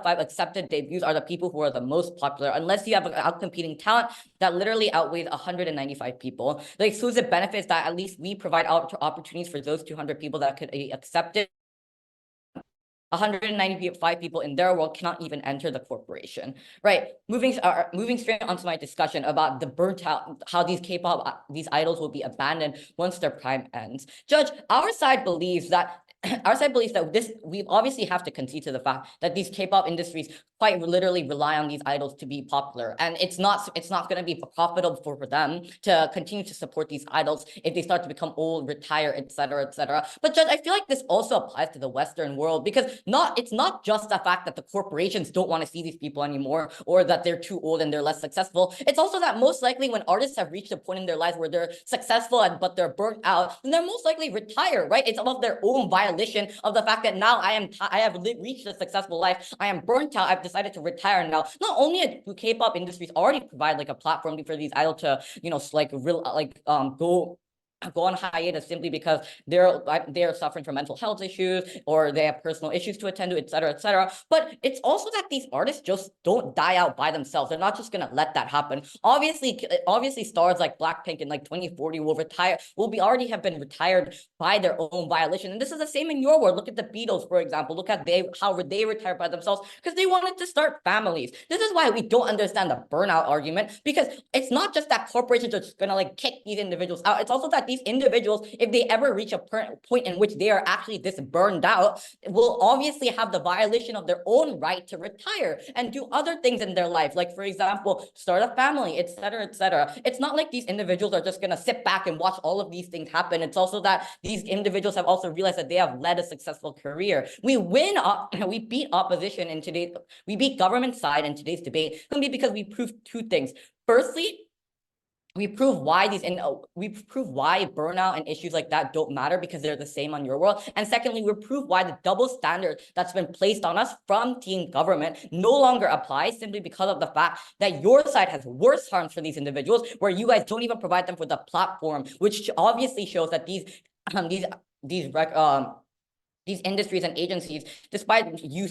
5 accepted debuts are the people who are the most popular, unless you have an outcompeting talent that literally outweighs 195 people. The exclusive benefits that at least we provide opportunities for those 200 people that could accept it. 195 people in their world cannot even enter the corporation, right? Moving straight onto my discussion about the burnt out, how these these idols will be abandoned once their prime ends. Judge, our side believes that we obviously have to concede to the fact that these K-pop industries quite literally rely on these idols to be popular, and it's not going to be profitable for them to continue to support these idols if they start to become old, retire, et cetera. But Judge, I feel like this also applies to the Western world, because it's not just the fact that the corporations don't want to see these people anymore, or that they're too old and they're less successful. It's also that most likely when artists have reached a point in their lives where they're successful but they're burnt out, then they're most likely retire, right? It's of their own violation of the fact that now I have reached a successful life, I am burnt out, I've decided to retire now. Not only do K-pop industries already provide like a platform for these idols to, go on hiatus simply because they're suffering from mental health issues, or they have personal issues to attend to, et cetera. But it's also that these artists just don't die out by themselves. They're not just gonna let that happen. Obviously stars like Blackpink in like 2040 will already have been retired by their own violation. And this is the same in your world. Look at the Beatles, for example. Look at how they retired by themselves because they wanted to start families. This is why we don't understand the burnout argument, because it's not just that corporations are just gonna like kick these individuals out. It's also that these individuals, if they ever reach a point in which they are actually this burned out, will obviously have the violation of their own right to retire and do other things in their life, like for example, start a family, et cetera. It's not like these individuals are just gonna sit back and watch all of these things happen. It's also that these individuals have also realized that they have led a successful career. We beat opposition in today's, we beat government side in today's debate, because we proved 2 things. Firstly, we prove why burnout and issues like that don't matter, because they're the same on your world. And secondly, we prove why the double standard that's been placed on us from team government no longer applies, simply because of the fact that your side has worse harms for these individuals, where you guys don't even provide them with a platform, which obviously shows that these industries and agencies, despite you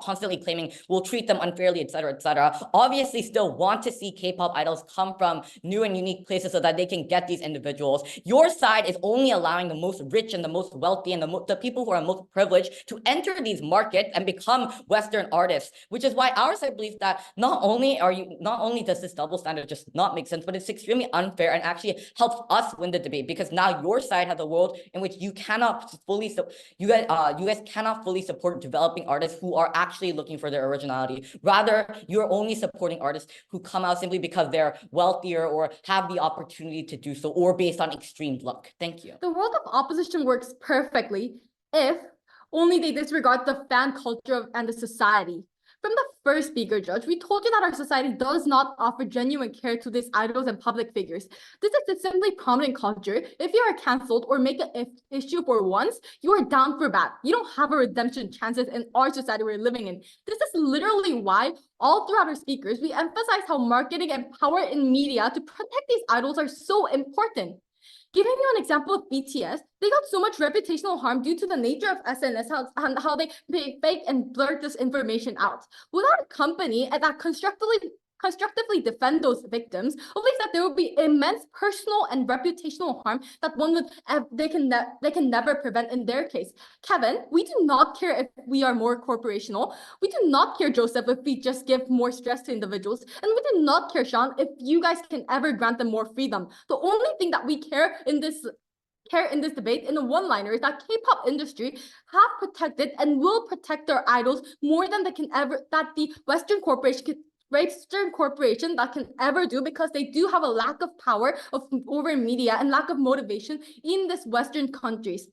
constantly claiming we'll treat them unfairly, et cetera, obviously still want to see K-pop idols come from new and unique places so that they can get these individuals. Your side is only allowing the most rich and the most wealthy and the people who are most privileged to enter these markets and become Western artists, which is why our side believes that not only does this double standard just not make sense, but it's extremely unfair and actually helps us win the debate, because now your side has a world in which you guys cannot fully support developing artists who are actually looking for their originality. Rather, you're only supporting artists who come out simply because they're wealthier or have the opportunity to do so, or based on extreme luck. Thank you. The world of opposition works perfectly if only they disregard the fan culture and the society. From the first speaker, Judge, we told you that our society does not offer genuine care to these idols and public figures. This is a simply prominent culture. If you are cancelled or make an issue for once, you are down for bad. You don't have a redemption chances in our society we're living in. This is literally why all throughout our speakers, we emphasize how marketing and power in media to protect these idols are so important. Giving you an example of BTS, they got so much reputational harm due to the nature of SNS and how they fake and blurt this information out. Without a company that constructively defend those victims, believes that there will be immense personal and reputational harm that they can never prevent in their case. Kevin, we do not care if we are more corporational. We do not care, Joseph, if we just give more stress to individuals. And we do not care, Sean, if you guys can ever grant them more freedom. The only thing that we care in this debate in the one-liner is that K-pop industry have protected and will protect their idols more than the Western corporation that can ever do, because they do have a lack of power over media and lack of motivation in this Western countries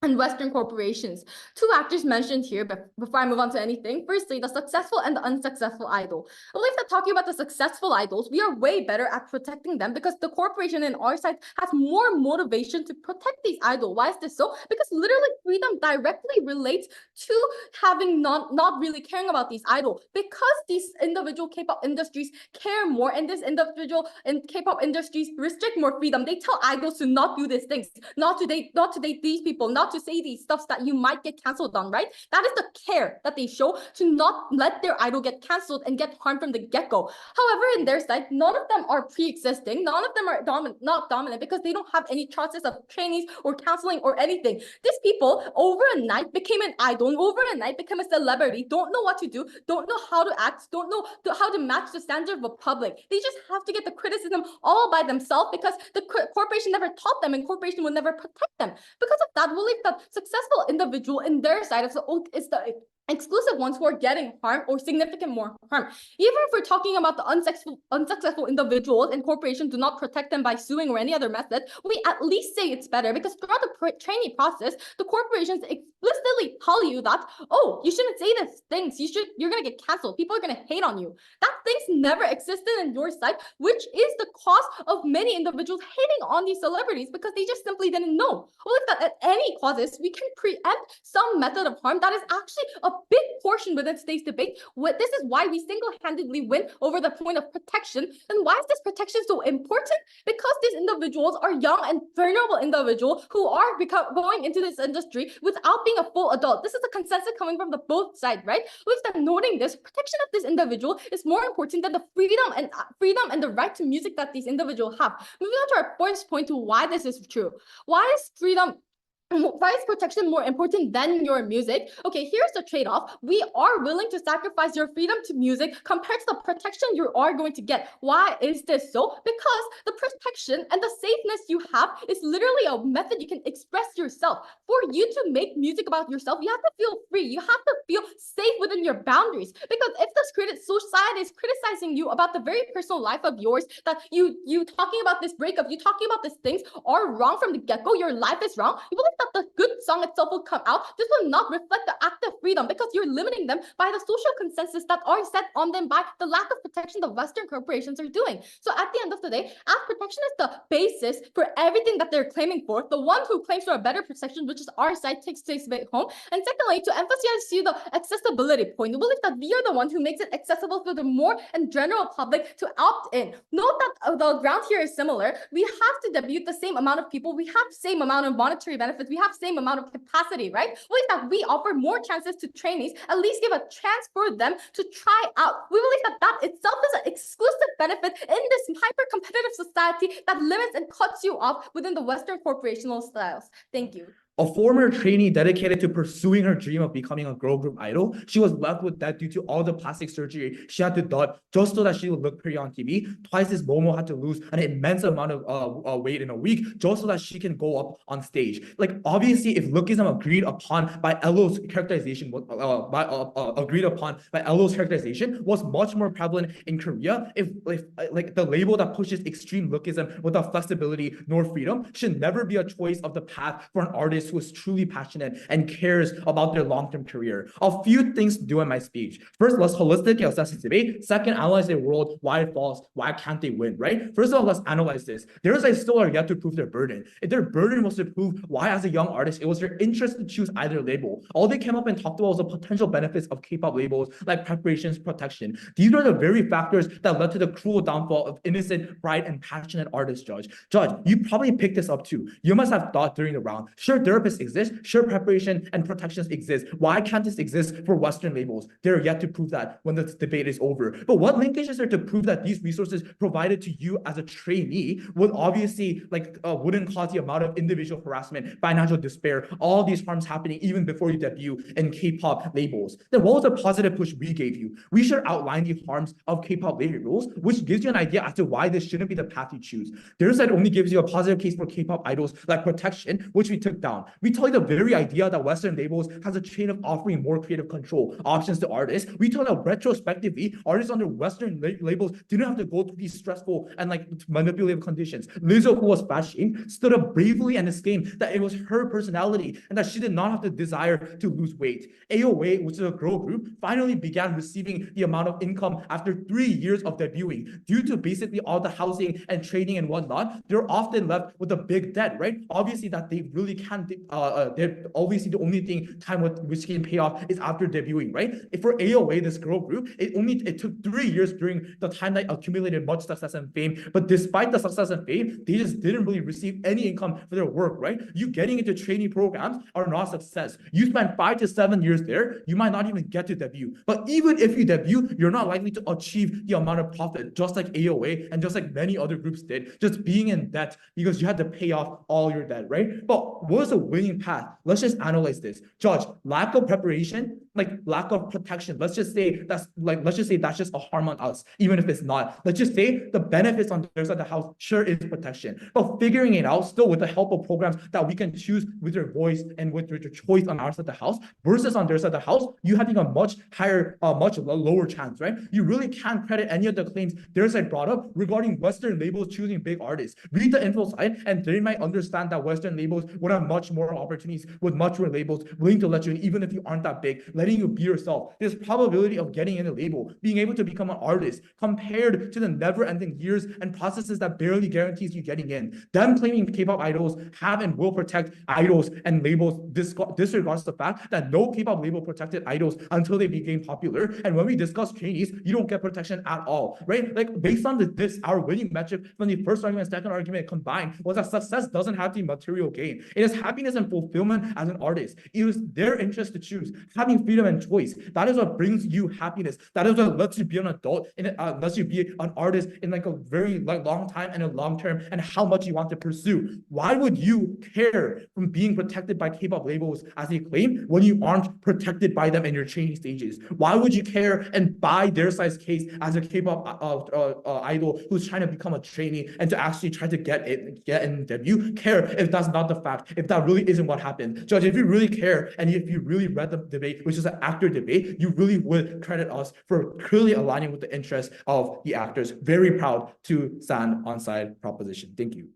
and Western corporations. Two actors mentioned here, but before I move on to anything, firstly, the successful and the unsuccessful idol. I believe that talking about the successful idols, we are way better at protecting them because the corporation in our side has more motivation to protect these idols. Why is this so? Because literally freedom directly relates to having not really caring about these idols, because these individual K-pop industries care more, and this individual and K-pop industries restrict more freedom. They tell idols to not do these things, not to date these people, not to say these stuffs that you might get canceled on, right? That is the care that they show to not let their idol get canceled and get harmed from the get-go. However, in their side, none of them are pre-existing. None of them are not dominant because they don't have any process of trainees or counseling or anything. These people overnight became an idol, overnight became a celebrity, don't know what to do, don't know how to act, don't know how to match the standard of the public. They just have to get the criticism all by themselves because the corporation never taught them and corporation will never protect them. Because of that, we'll the successful individual in their side is the exclusive ones who are getting harm or significant more harm. Even if we're talking about the unsuccessful individuals and corporations do not protect them by suing or any other method, we at least say it's better because throughout the trainee process, the corporations explicitly tell you that, oh, you shouldn't say these things. You're gonna get canceled. People are gonna hate on you. That things never existed in your side, which is the cause of many individuals hating on these celebrities because they just simply didn't know. Well, if that at any causes, we can preempt some method of harm that is actually a big portion within today's debate. This is why we single-handedly win over the point of protection. And why is this protection so important? Because these individuals are young and vulnerable individuals who are going into this industry without being a full adult. This is a consensus coming from the both sides, right? With them noting this, protection of this individual is more important than the freedom and the right to music that these individuals have. Moving on to our first point to why this is true. Why is protection more important than your music? Okay, here's the trade-off. We are willing to sacrifice your freedom to music compared to the protection you are going to get. Why is this so? Because the protection and the safeness you have is literally a method you can express yourself. For you to make music about yourself, you have to feel free. You have to feel safe within your boundaries. Because if the society is criticizing you about the very personal life of yours, that you talking about this breakup, you talking about these things are wrong from the get-go, your life is wrong, you believe that the good song itself will come out. This will not reflect the active freedom because you're limiting them by the social consensus that are set on them by the lack of protection the Western corporations are doing. So at the end of the day, as protection is the basis for everything that they're claiming for, the one who claims for a better protection, which is our side, takes place home. And secondly, to emphasize to you the accessibility point, we believe that we are the one who makes it accessible for the more and general public to opt in. Note that the ground here is similar. We have to debut the same amount of people. We have the same amount of monetary benefits. We have the same amount of capacity, right? We believe that we offer more chances to trainees, at least give a chance for them to try out. We believe that that itself is an exclusive benefit in this hyper-competitive society that limits and cuts you off within the Western corporational styles. Thank you. A former trainee dedicated to pursuing her dream of becoming a girl group idol, she was left with that due to all the plastic surgery she had to do just so that she would look pretty on TV. Twice as Momo had to lose an immense amount of weight in a week just so that she can go up on stage. Like, obviously, if lookism agreed upon by Elo's characterization was much more prevalent in Korea, if like the label that pushes extreme lookism without flexibility nor freedom should never be a choice of the path for an artist who is truly passionate and cares about their long-term career. A few things to do in my speech. First, let's holistically assess this debate. Second, analyze their world, why it falls, why can't they win, right? First of all, let's analyze this. Theirs still are yet to prove their burden. If their burden was to prove why, as a young artist, it was their interest to choose either label. All they came up and talked about was the potential benefits of K-pop labels, like preparations, protection. These are the very factors that led to the cruel downfall of innocent, bright, and passionate artists, Judge. Judge, you probably picked this up too. You must have thought during the round, sure, therapists exist, sure, preparation and protections exist. Why can't this exist for Western labels? They're yet to prove that when the debate is over. But what linkage is there to prove that these resources provided to you as a trainee would obviously wouldn't cause the amount of individual harassment, financial despair, all these harms happening even before you debut in K-pop labels? Then what was the positive push we gave you? We should outline the harms of K-pop labels, which gives you an idea as to why this shouldn't be the path you choose. Their side only gives you a positive case for K-pop idols like protection, which we took down. We tell you the very idea that Western labels has a chain of offering more creative control options to artists. We tell you that retrospectively, artists under Western labels didn't have to go through these stressful and manipulative conditions. Lizzo, who was fat shamed, stood up bravely and exclaimed that it was her personality and that she did not have the desire to lose weight. AOA, which is a girl group, finally began receiving the amount of income after 3 years of debuting. Due to basically all the housing and trading and whatnot, they're often left with a big debt, right? Obviously that they really can't they're obviously the only thing time which can pay off is after debuting, right? If for AOA, this girl group, it took 3 years during the time they accumulated much success and fame. But despite the success and fame, they just didn't really receive any income for their work, right? You getting into trainee programs are not success. You spend 5 to 7 years there, you might not even get to debut. But even if you debut, you're not likely to achieve the amount of profit, just like AOA and just like many other groups did, just being in debt because you had to pay off all your debt, right? But what is a winning path? Let's just analyze this. Judge, lack of preparation, lack of protection. Let's just say that's just a harm on us, even if it's not. Let's just say the benefits on their side of the house sure is protection. But figuring it out still with the help of programs that we can choose with your voice and with your choice on our side of the house versus on their side of the house, you having a much higher, much lower chance, right? You really can't credit any of the claims their side brought up regarding Western labels choosing big artists. Read the info side and they might understand that Western labels would have much more opportunities with much more labels willing to let you in, even if you aren't that big, letting you be yourself. There's probability of getting in a label, being able to become an artist compared to the never-ending years and processes that barely guarantees you getting in. Them claiming K-pop idols have and will protect idols and labels disregards the fact that no K-pop label protected idols until they became popular. And when we discuss trainees, you don't get protection at all, right? Based on this, our winning metric from the first argument and second argument combined was that success doesn't have the material gain. It is happiness and fulfillment as an artist. It is their interest to choose, having freedom and choice. That is what brings you happiness. That is what lets you be an adult and lets you be an artist in a very long time and a long term, and how much you want to pursue. Why would you care from being protected by K-pop labels as they claim when you aren't protected by them in your training stages? Why would you care and buy their size case as a K-pop idol who's trying to become a trainee and to actually try to get in debut? Care if that's not the fact, if that really isn't what happened. Judge, if you really care and if you really read the debate, which is an actor debate, you really would credit us for clearly aligning with the interests of the actors. Very proud to stand on side proposition. Thank you.